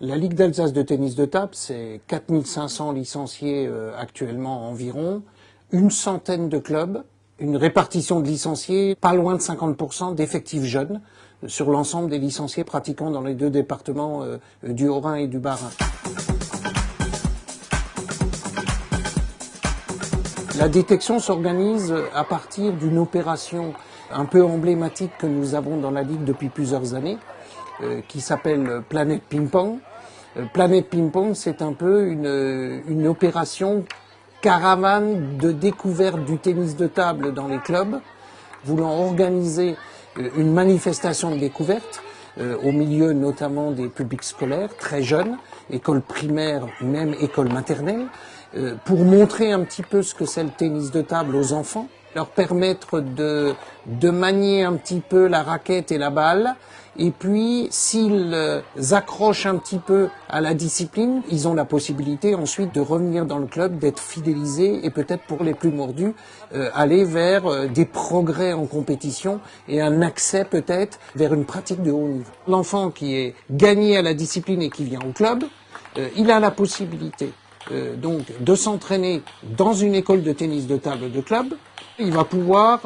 La Ligue d'Alsace de tennis de table, c'est 4500 licenciés actuellement environ, une centaine de clubs, une répartition de licenciés, pas loin de 50% d'effectifs jeunes sur l'ensemble des licenciés pratiquant dans les deux départements du Haut-Rhin et du Bas-Rhin. La détection s'organise à partir d'une opération un peu emblématique que nous avons dans la Ligue depuis plusieurs années, qui s'appelle Planète Ping-Pong. Planète Ping-Pong, c'est un peu une opération caravane de découverte du tennis de table dans les clubs, voulant organiser une manifestation de découverte au milieu notamment des publics scolaires très jeunes, écoles primaires, même écoles maternelles, pour montrer un petit peu ce que c'est le tennis de table aux enfants, leur permettre de manier un petit peu la raquette et la balle. Et puis, s'ils accrochent un petit peu à la discipline, ils ont la possibilité ensuite de revenir dans le club, d'être fidélisés et peut-être pour les plus mordus, aller vers des progrès en compétition et un accès peut-être vers une pratique de haut niveau. L'enfant qui est gagné à la discipline et qui vient au club, il a la possibilité donc de s'entraîner dans une école de tennis de table de club. Il va pouvoir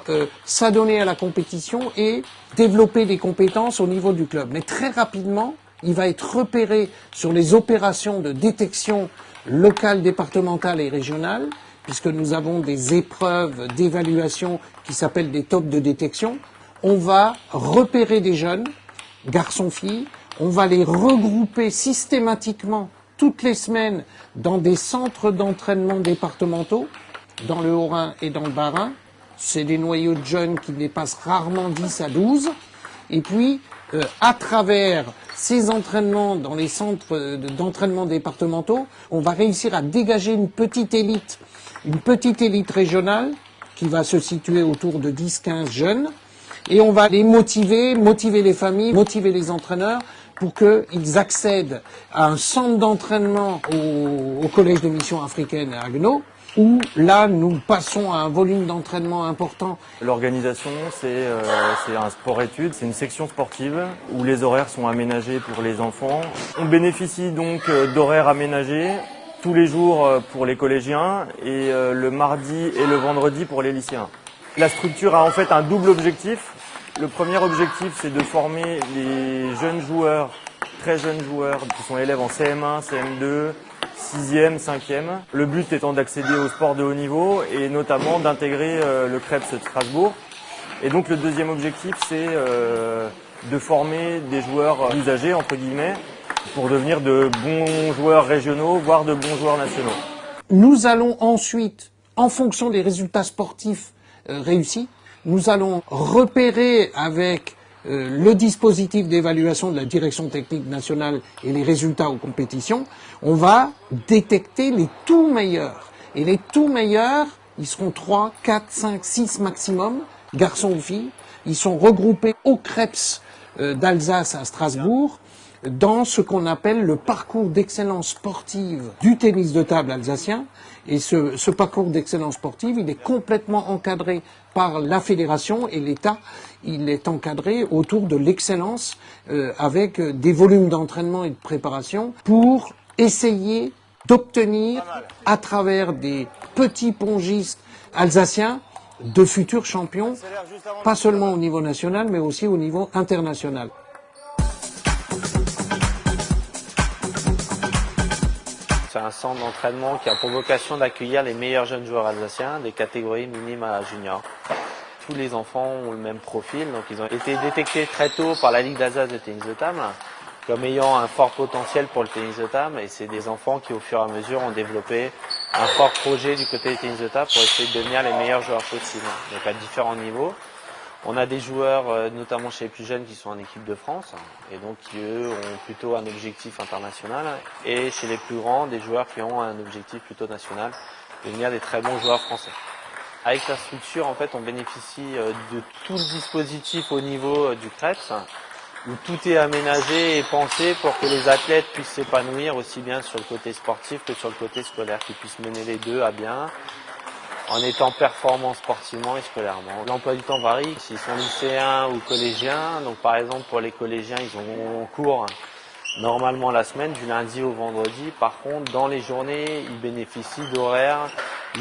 s'adonner à la compétition et développer des compétences au niveau du club. Mais très rapidement, il va être repéré sur les opérations de détection locale, départementale et régionale, puisque nous avons des épreuves d'évaluation qui s'appellent des tops de détection. On va repérer des jeunes, garçons-filles, on va les regrouper systématiquement toutes les semaines dans des centres d'entraînement départementaux, dans le Haut-Rhin et dans le Bas-Rhin. C'est des noyaux de jeunes qui dépassent rarement 10 à 12. Et puis, à travers ces entraînements dans les centres d'entraînement départementaux, on va réussir à dégager une petite élite régionale qui va se situer autour de 10-15 jeunes. Et on va les motiver les familles, motiver les entraîneurs pour qu'ils accèdent à un centre d'entraînement au Collège de Mission Africaine à Haguenau, où là nous passons à un volume d'entraînement important. L'organisation, c'est un sport-études, c'est une section sportive où les horaires sont aménagés pour les enfants. On bénéficie donc d'horaires aménagés tous les jours pour les collégiens et le mardi et le vendredi pour les lycéens. La structure a en fait un double objectif. Le premier objectif, c'est de former les jeunes joueurs, très jeunes joueurs, qui sont élèves en CM1, CM2, 6e, 5e. Le but étant d'accéder au sport de haut niveau et notamment d'intégrer le Krebs de Strasbourg. Et donc le deuxième objectif, c'est de former des joueurs plus âgés, entre guillemets, pour devenir de bons joueurs régionaux, voire de bons joueurs nationaux. Nous allons ensuite, en fonction des résultats sportifs réussis, nous allons repérer avec le dispositif d'évaluation de la direction technique nationale et les résultats aux compétitions, on va détecter les tout meilleurs. Et les tout meilleurs, ils seront 3, 4, 5, 6 maximum, garçons ou filles. Ils sont regroupés au Krebs d'Alsace à Strasbourg, dans ce qu'on appelle le parcours d'excellence sportive du tennis de table alsacien. Et ce parcours d'excellence sportive, il est complètement encadré par la fédération et l'État. Il est encadré autour de l'excellence avec des volumes d'entraînement et de préparation pour essayer d'obtenir à travers des petits pongistes alsaciens de futurs champions, pas seulement au niveau national mais aussi au niveau international. C'est un centre d'entraînement qui a pour vocation d'accueillir les meilleurs jeunes joueurs alsaciens des catégories minimes à juniors. Tous les enfants ont le même profil, donc ils ont été détectés très tôt par la Ligue d'Alsace de tennis de table comme ayant un fort potentiel pour le tennis de table, et c'est des enfants qui au fur et à mesure ont développé un fort projet du côté du tennis de table pour essayer de devenir les meilleurs joueurs possibles, donc à différents niveaux. On a des joueurs, notamment chez les plus jeunes, qui sont en équipe de France, et donc qui, eux, ont plutôt un objectif international. Et chez les plus grands, des joueurs qui ont un objectif plutôt national, devenir des très bons joueurs français. Avec la structure, en fait, on bénéficie de tout le dispositif au niveau du Krebs, où tout est aménagé et pensé pour que les athlètes puissent s'épanouir aussi bien sur le côté sportif que sur le côté scolaire, qu'ils puissent mener les deux à bien, en étant performants sportivement et scolairement. L'emploi du temps varie, s'ils sont lycéens ou collégiens. Donc par exemple pour les collégiens, ils ont cours normalement la semaine, du lundi au vendredi. Par contre, dans les journées, ils bénéficient d'horaires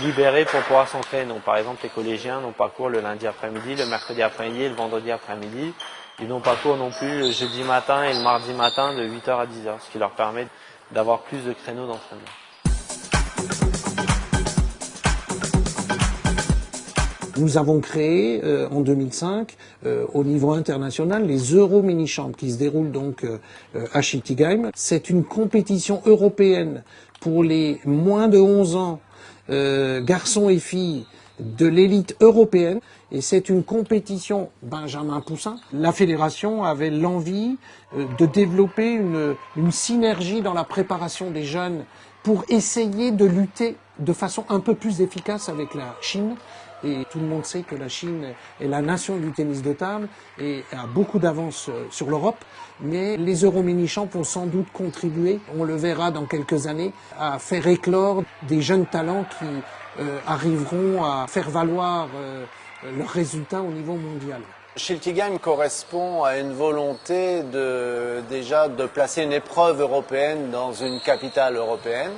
libérés pour pouvoir s'entraîner. Donc par exemple, les collégiens n'ont pas cours le lundi après-midi, le mercredi après-midi et le vendredi après-midi. Ils n'ont pas cours non plus le jeudi matin et le mardi matin de 8h à 10h, ce qui leur permet d'avoir plus de créneaux d'entraînement. Nous avons créé en 2005 au niveau international les Euro Mini Champs qui se déroulent donc à Schiltigheim. C'est une compétition européenne pour les moins de 11 ans, garçons et filles de l'élite européenne. Et c'est une compétition Benjamin Poussin. La fédération avait l'envie de développer une synergie dans la préparation des jeunes pour essayer de lutter de façon un peu plus efficace avec la Chine. Et tout le monde sait que la Chine est la nation du tennis de table et a beaucoup d'avance sur l'Europe. Mais les Euro Mini Champs vont sans doute contribuer, on le verra dans quelques années, à faire éclore des jeunes talents qui arriveront à faire valoir leurs résultats au niveau mondial. Schiltigheim correspond à une volonté déjà de placer une épreuve européenne dans une capitale européenne.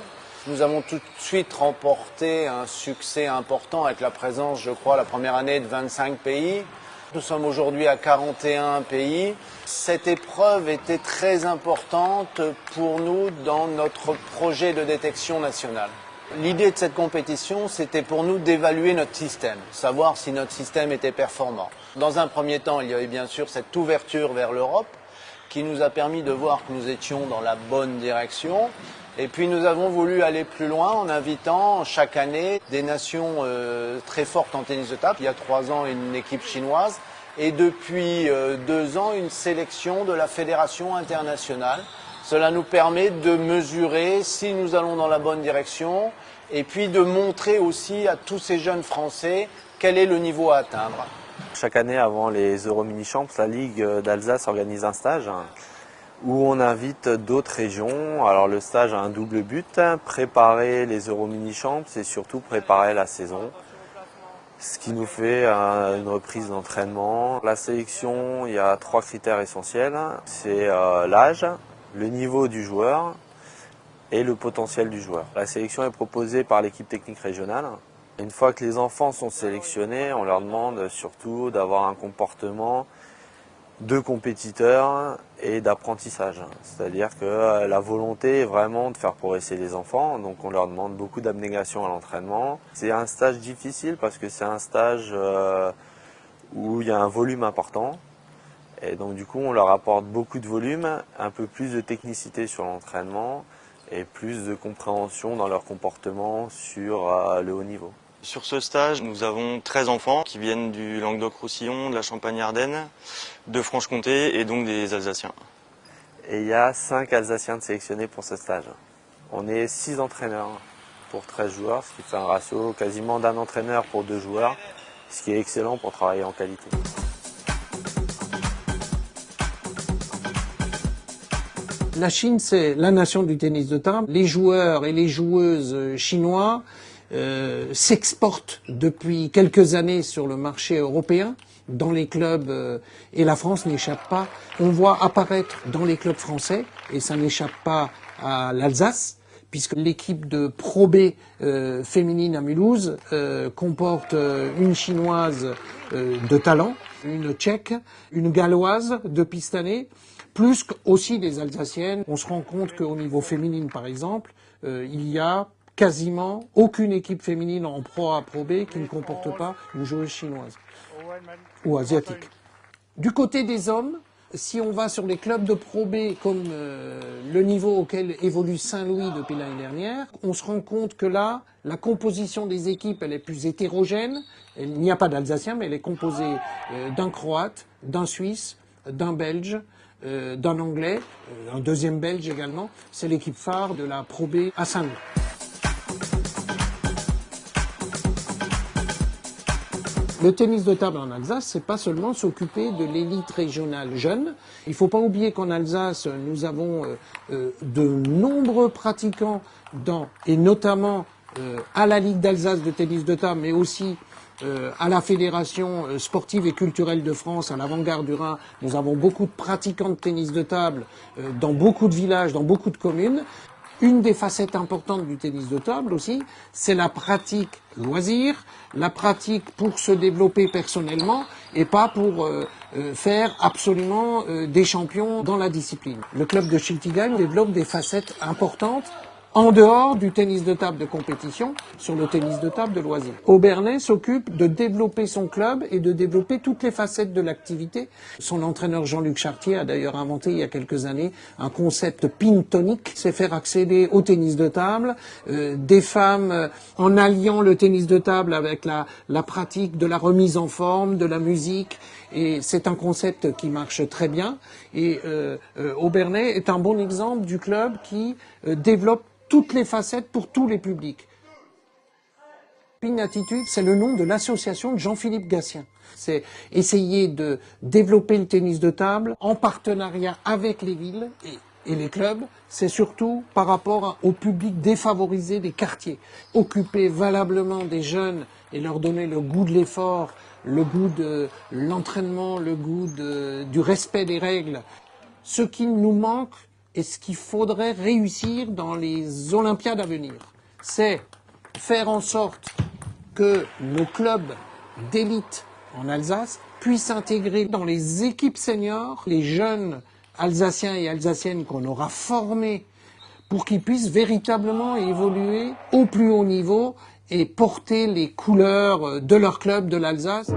Nous avons tout de suite remporté un succès important avec la présence, je crois, la première année de 25 pays. Nous sommes aujourd'hui à 41 pays. Cette épreuve était très importante pour nous dans notre projet de détection nationale. L'idée de cette compétition, c'était pour nous d'évaluer notre système, savoir si notre système était performant. Dans un premier temps, il y avait bien sûr cette ouverture vers l'Europe qui nous a permis de voir que nous étions dans la bonne direction. Et puis nous avons voulu aller plus loin en invitant chaque année des nations très fortes en tennis de table. Il y a 3 ans, une équipe chinoise et depuis 2 ans, une sélection de la Fédération internationale. Cela nous permet de mesurer si nous allons dans la bonne direction et puis de montrer aussi à tous ces jeunes Français quel est le niveau à atteindre. Chaque année, avant les Euro Mini Champs, la Ligue d'Alsace organise un stage où on invite d'autres régions. Alors le stage a un double but, préparer les Euro Mini Champs et surtout préparer la saison. Ce qui nous fait une reprise d'entraînement. La sélection, il y a 3 critères essentiels. C'est l'âge, le niveau du joueur et le potentiel du joueur. La sélection est proposée par l'équipe technique régionale. Une fois que les enfants sont sélectionnés, on leur demande surtout d'avoir un comportement de compétiteurs et d'apprentissage. C'est-à-dire que la volonté est vraiment de faire progresser les enfants, donc on leur demande beaucoup d'abnégation à l'entraînement. C'est un stage difficile parce que c'est un stage où il y a un volume important et donc du coup on leur apporte beaucoup de volume, un peu plus de technicité sur l'entraînement et plus de compréhension dans leur comportement sur le haut niveau. Sur ce stage, nous avons 13 enfants qui viennent du Languedoc-Roussillon, de la Champagne-Ardenne, de Franche-Comté et donc des Alsaciens. Et il y a 5 Alsaciens de sélectionnés pour ce stage. On est 6 entraîneurs pour 13 joueurs, ce qui fait un ratio quasiment d'un entraîneur pour 2 joueurs, ce qui est excellent pour travailler en qualité. La Chine, c'est la nation du tennis de table. Les joueurs et les joueuses chinois s'exportent depuis quelques années sur le marché européen, dans les clubs, et la France n'échappe pas. On voit apparaître dans les clubs français, et ça n'échappe pas à l'Alsace, puisque l'équipe de Pro B féminine à Mulhouse comporte une chinoise de talent, une tchèque, une galloise depuis cette année, plus aussi des alsaciennes. On se rend compte qu'au niveau féminine, par exemple, il y a quasiment aucune équipe féminine en Pro A, Pro B qui ne comporte pas une joueuse chinoise ou asiatique. Du côté des hommes, si on va sur les clubs de Pro B comme le niveau auquel évolue Saint-Louis depuis l'année dernière, on se rend compte que là, la composition des équipes elle est plus hétérogène. Il n'y a pas d'Alsacien, mais elle est composée d'un Croate, d'un Suisse, d'un Belge, d'un Anglais, un deuxième Belge également. C'est l'équipe phare de la Pro B à Saint-Louis. Le tennis de table en Alsace, c'est pas seulement s'occuper de l'élite régionale jeune. Il faut pas oublier qu'en Alsace, nous avons de nombreux pratiquants et notamment à la Ligue d'Alsace de tennis de table, mais aussi à la Fédération sportive et culturelle de France, à l'Avant-Garde du Rhin. Nous avons beaucoup de pratiquants de tennis de table dans beaucoup de villages, dans beaucoup de communes. Une des facettes importantes du tennis de table aussi, c'est la pratique loisir, la pratique pour se développer personnellement et pas pour faire absolument des champions dans la discipline. Le club de Schiltigheim développe des facettes importantes en dehors du tennis de table de compétition, sur le tennis de table de loisir. Obernai s'occupe de développer son club et de développer toutes les facettes de l'activité. Son entraîneur Jean-Luc Chartier a d'ailleurs inventé il y a quelques années un concept pin-tonic, c'est faire accéder au tennis de table des femmes en alliant le tennis de table avec la pratique de la remise en forme, de la musique. Et c'est un concept qui marche très bien. Et Obernai est un bon exemple du club qui développe toutes les facettes pour tous les publics. Pin Attitude, c'est le nom de l'association de Jean-Philippe Gatien. C'est essayer de développer le tennis de table en partenariat avec les villes et les clubs. C'est surtout par rapport au public défavorisé des quartiers. Occuper valablement des jeunes et leur donner le goût de l'effort, le goût de l'entraînement, le goût du respect des règles. Ce qui nous manque et ce qu'il faudrait réussir dans les Olympiades à venir, c'est faire en sorte que nos clubs d'élite en Alsace puissent intégrer dans les équipes seniors les jeunes Alsaciens et Alsaciennes qu'on aura formés pour qu'ils puissent véritablement évoluer au plus haut niveau et porter les couleurs de leur club de l'Alsace.